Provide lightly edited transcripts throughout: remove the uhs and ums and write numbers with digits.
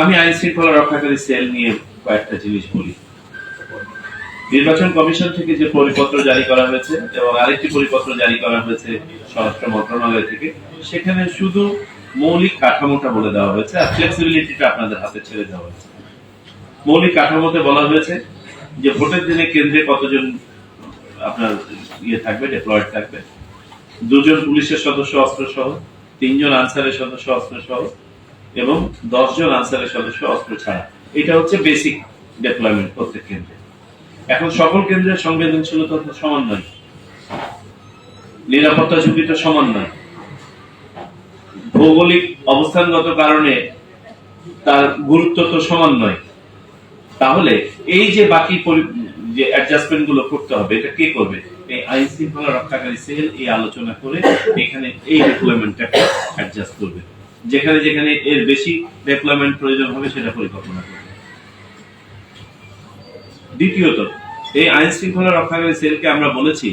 আমি আইন শৃঙ্খলা রক্ষাকারী সেল নিয়ে কয়েকটা জিনিস বলি। নির্বাচন কমিশন থেকে যে পরিপত্র জারি করা হয়েছে এবং আরেকটি পরিপত্র জারি করা হয়েছে স্বরাষ্ট্র মন্ত্রণালয় থেকে, সেখানে শুধু মৌলিক কাঠামোটা বলে দেওয়া হয়েছে আর ফ্লেক্সিবিলিটিটা আপনাদের হাতে ছেড়ে দেওয়া হয়েছে। মৌলিক কাঠামোতে বলা হয়েছে যে ভোটের দিনে কেন্দ্রে কতজন আপনার থাকবে, ডিপ্লয়েড থাকবে, 2 জন পুলিশের সদস্য অস্ত্র সহ, 3 জন আনসারের সদস্য অস্ত্র সহ এবং 10 জন আনসারের সদস্য অস্ত্র ছাড়া। এটা হচ্ছে বেসিক ডিপ্লয়মেন্ট প্রত্যেক কেন্দ্রে। এখন সকল কেন্দ্রের সংবেদনশীলতা তো সমান নয়, নিরাপত্তা ঝুঁকিটা সমান নয়, ভৌগোলিক অবস্থানগত কারণে তার গুরুত্ব তো সমান নয়। তাহলে এই যে বাকি যে অ্যাডজাস্টমেন্ট গুলো করতে হবে, এটা কে করবে? এই আইন শৃঙ্খলা রক্ষাকারী সেল এই আলোচনা করে এখানে এই ডিপ্লয়মেন্টটাকে অ্যাডজাস্ট করবে। যেখানে যেখানে এর বেশি ডিপ্লয়মেন্ট প্রয়োজন হবে সেটা পরিকল্পনা করবে। দ্বিতীয়ত, এই আইন শৃঙ্খলা রক্ষাকারী সেলকে আমরা বলেছি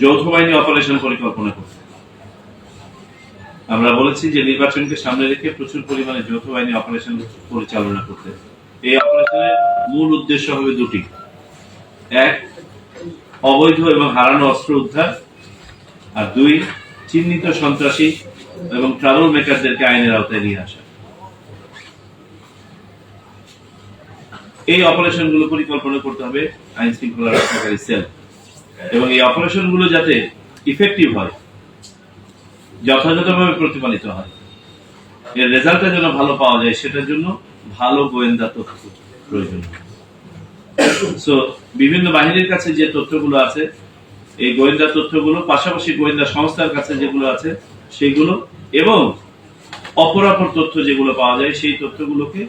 যৌথ বাহিনী অপারেশন পরিকল্পনা করতে। আমরা বলেছি যে নির্বাচনকে সামনে রেখে প্রচুর পরিমাণে যৌথ বাহিনী অপারেশন পরিচালনা করতে। এই অপারেশনের মূল উদ্দেশ্য হবে 2টি। 1, অবৈধ এবং হারানো অস্ত্র উদ্ধার, আর 2, চিহ্নিত সন্ত্রাসী এবং ট্রাবল মেকারদেরকে আইনের আওতায় নিয়ে আসা। এই অপারেশন গুলো পরিকল্পনা করতে হবে আইন শৃঙ্খলা রক্ষাকারী সেল, এবং এই অপারেশন গুলো যাতে ইফেক্টিভ হয়, যথাযথভাবে প্রতিপালিত হয়, এর রেজাল্টটা যেন ভালো পাওয়া যায়, সেটার জন্য ভালো গোয়েন্দা তথ্য প্রয়োজন। সো বিভিন্ন বাহিনীর কাছে যে তথ্যগুলো আছে, এই গোয়েন্দা তথ্যগুলো পাশাপাশি গোয়েন্দা সংস্থার কাছে যেগুলো আছে সেগুলো, এবং অপরাপর তথ্য যেগুলো পাওয়া যায় সেই তথ্যগুলোকে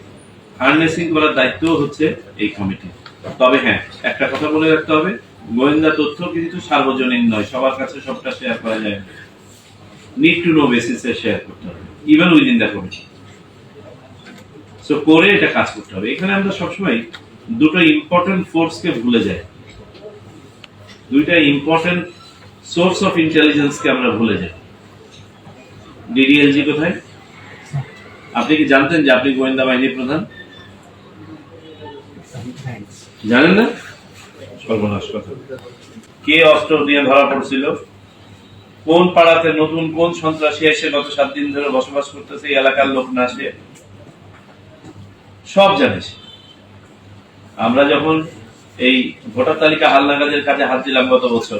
হার্নেসিং করার দায়িত্ব হচ্ছে এই কমিটি। তবে হ্যাঁ, একটা কথা বলে রাখতে হবে, গোয়েন্দা তথ্য কিন্তু সার্বজনীন নয়, সবার কাছে সবটা শেয়ার করা যায় না। নিড টু নো বেসিসে শেয়ার করতে হবে, even within the committee. So করে এটা কাজ করতে হবে। এখানে আমরা সবসময় 2টা ইম্পর্টেন্ট ফোর্সকে ভুলে যাই, 2টা ইম্পর্টেন্ট সোর্স অফ ইন্টেলিজেন্সকে আমরা ভুলে যাই। ডিডিএলজি কোথায়? আপনি কি জানতেন যে আপনি গোয়েন্দা বাহিনীর প্রধান? জানেন না? সর্বনাশ কথা। কে অস্ত্র দিয়ে ধরা পড়ছিল, কোন পাড়াতে নতুন কোন সন্ত্রাসী এসে গত 7 দিন ধরে বসবাস করতেছে, এই এলাকার লোক না সে সব জানিস। আমরা যখন এই ভোটার তালিকা হালনাগাদের কাজে হাত দিলাম গত বছর,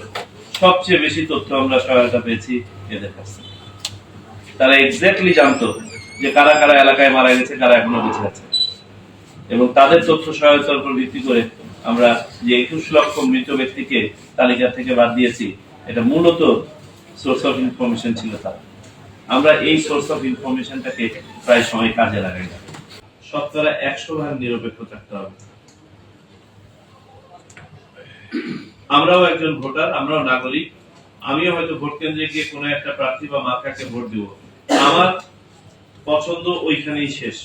সবচেয়ে বেশি তথ্য আমরা সহায়তা পেয়েছি এদের কাছে। তারা এক্স্যাক্টলি জানতো যে কারা কারা এলাকায় মারা গেছে, কারা এখনো বেঁচে আছে, এবং তাদের তথ্য সহায়তার উপর ভিত্তি করে আমরা যে 21 লক্ষ মৃত ব্যক্তিকে তালিকা থেকে বাদ দিয়েছি, এটা মূলত সোর্স অফ ইনফরমেশন ছিল তারা। আমরা এই সোর্স অফ ইনফরমেশনটাকে প্রায় সময় কাজে লাগাই না। 100% নিরপেক্ষ থাকতে হবে। আমরাও একজন ভোটার, আমরাও নাগরিক। আমিও হয়তো ভোট কেন্দ্রে গিয়ে কোনো একটা প্রার্থী বা মার্কাকে ভোট দিব, আমার পছন্দ ওইখানেই শেষ।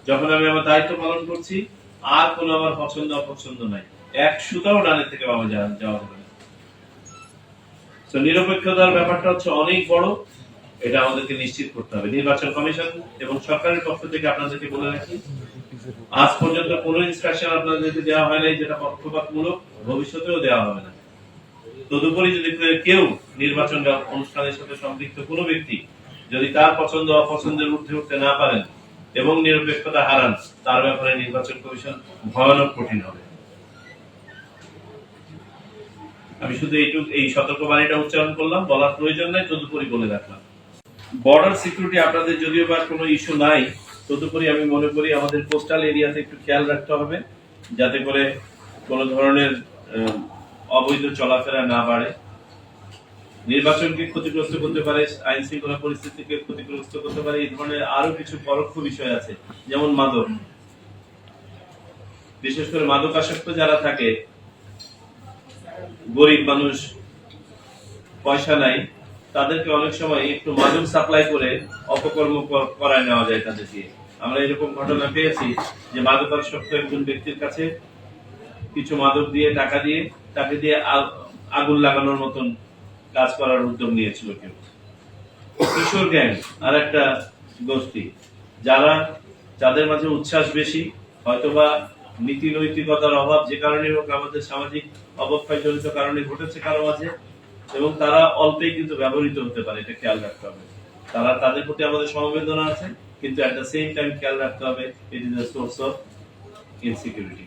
যখন আমি আমার দায়িত্ব পালন করছি, আর কোনো আমার পছন্দ অপছন্দ নাই, এক সুতাও ডানে থেকে বাবা যাওয়া হবে না। তো নিরপেক্ষতার ব্যাপারটা হচ্ছে অনেক বড়, এটা আমাদেরকে নিশ্চিত করতে হবে। নির্বাচন কমিশন এবং সরকারের পক্ষ থেকে আপনাদেরকে বলে রাখি, আজ পর্যন্ত কোনো ইনস্ট্রাকশন আপনাদেরকে দেওয়া হয় নাই যেটা পক্ষপাতমূলক, ভবিষ্যতেও দেওয়া হবে না। তদুপরি যদি কেউ নির্বাচন অনুষ্ঠানের সাথে সম্পৃক্ত কোনো ব্যক্তি যদি তার পছন্দ অপছন্দের ঊর্ধ্বে উঠতে না পারেন এবং নিরপেক্ষতা হারান, তার ব্যাপারে নির্বাচন কমিশন ভয়ানক কঠিন হবে। আমি শুধু এই সতর্কবাণীটা উচ্চারণ করলাম, বলার প্রয়োজন নাই, তদুপরি বলে রাখলাম। বর্ডার সিকিউরিটি আপনাদের যদিও বা কোনো ইস্যু নাই, তদুপরি আমি মনে করি আমাদের কোস্টাল এরিয়াতে একটু খেয়াল রাখতে হবে, যাতে করে কোনো ধরনের অবৈধ চলাফেরা না বাড়ে। নির্বাচনকে ক্ষতিগ্রস্ত করতে পারে, আইন শৃঙ্খলা পরিস্থিতিকে ক্ষতিগ্রস্ত করতে পারে, এই ধরনের আরো কিছু পরোক্ষ বিষয় আছে, যেমন মাদক। বিশেষ করে মাদকাসক্ত যারা থাকে, গরিব মানুষ, পয়সা নাই, তাদেরকে অনেক সময় একটু মাদক সাপ্লাই করে অপকর্ম করায় নেওয়া যায় তাদের দিয়ে। আমরা এরকম ঘটনা পেয়েছি যে মাদকাসক্ত একজন ব্যক্তির কাছে কিছু মাদক দিয়ে তাকে দিয়ে আগুন লাগানোর মতন কাজ করার উদ্যোগ নিয়েছিল কেউ। কিশোর গ্যাং আর একটা গোষ্ঠী, যাদের মাঝে উচ্ছ্বাস বেশি, হয়তোবা নীতি নৈতিকতার অভাব যে কারণে হোক, আমাদের সামাজিক অবক্ষয়জনিত কারণে ঘটেছে কারো মাঝে, এবং তারা অল্পেই কিন্তু ব্যবহৃত হতে পারে, এটা খেয়াল রাখতে হবে। তাদের প্রতি আমাদের সমবেদনা আছে, কিন্তু এট দ্য সেম টাইম খেয়াল রাখতে হবে it is a source of insecurity.